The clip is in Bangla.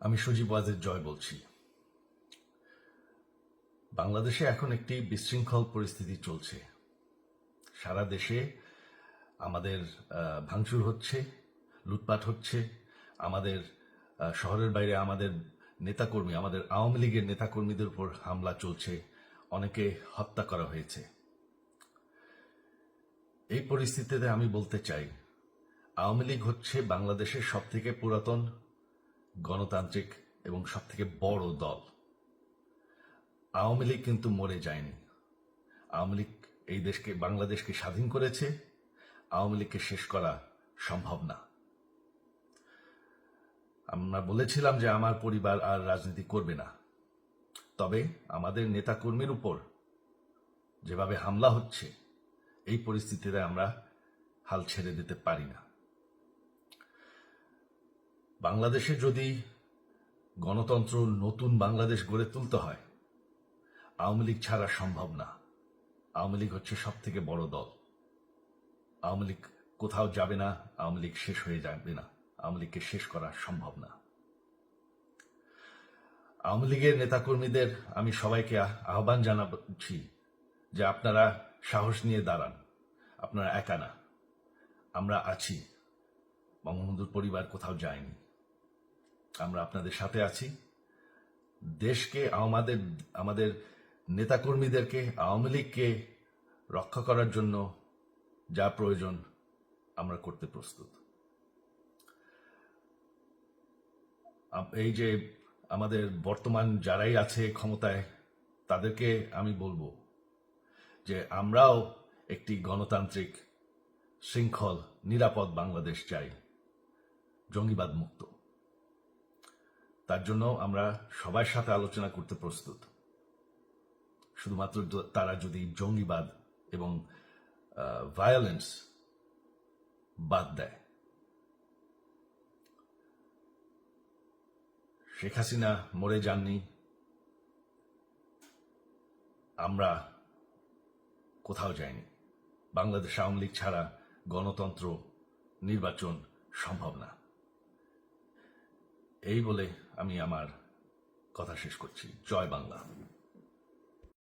আমি সজীব ওয়াজেদ জয় বলছি। বাংলাদেশে এখন একটি বিশৃঙ্খল পরিস্থিতি চলছে। সারা দেশে আমাদের ভাঙচুর হচ্ছে, লুটপাট হচ্ছে। আমাদের শহরের বাইরে আমাদের নেতাকর্মী, আমাদের আওয়ামী লীগের নেতাকর্মীদের উপর হামলা চলছে, অনেকে হত্যা করা হয়েছে। এই পরিস্থিতিতে আমি বলতে চাই, আওয়ামী লীগ হচ্ছে বাংলাদেশের সবথেকে পুরাতন গণতান্ত্রিক এবং সবথেকে বড় দল। আওয়ামী লীগ কিন্তু মরে যায়নি। আওয়ামী লীগ এই দেশকে, বাংলাদেশকে স্বাধীন করেছে। আওয়ামী লীগকে শেষ করা সম্ভব না। আমরা বলেছিলাম যে আমার পরিবার আর রাজনীতি করবে না, তবে আমাদের নেতাকর্মীর উপর যেভাবে হামলা হচ্ছে, এই পরিস্থিতিতে আমরা হাল ছেড়ে দিতে পারি না। বাংলাদেশে যদি গণতন্ত্র, নতুন বাংলাদেশ গড়ে তুলতে হয়, আওয়ামী লীগ ছাড়া সম্ভব না। আওয়ামী লীগ হচ্ছে সব থেকে বড় দল। আওয়ামী লীগ কোথাও যাবে না, আওয়ামী লীগ শেষ হয়ে যাবে না। আওয়ামী লীগকে শেষ করা সম্ভব না। আওয়ামী লীগের নেতাকর্মীদের আমি সবাইকে আহ্বান জানাচ্ছি যে আপনারা সাহস নিয়ে দাঁড়ান। আপনারা একা না, আমরা আছি। বঙ্গবন্ধুর পরিবার কোথাও যায়নি, আমরা আপনাদের সাথে আছি। দেশকে, আমাদের নেতাকর্মীদেরকে, আওয়ামী লীগকে রক্ষা করার জন্য যা প্রয়োজন আমরা করতে প্রস্তুত। এই যে আমাদের বর্তমান যারাই আছে ক্ষমতায়, তাদেরকে আমি বলবো যে আমরাও একটি গণতান্ত্রিক, শৃঙ্খল, নিরাপদ বাংলাদেশ চাই, জঙ্গিবাদ মুক্ত। তার জন্য আমরা সবার সাথে আলোচনা করতে প্রস্তুত। শুধুমাত্র তারা যদি জঙ্গিবাদ এবং ভায়োলেন্স বাদ দেয়। শেখ হাসিনা মরে যাননি, আমরা কোথাও যাইনি। বাংলাদেশ আওয়ামী লীগ ছাড়া গণতন্ত্র, নির্বাচন সম্ভব না। এই বলে আমি আমার কথা শেষ করছি। জয় বাংলা।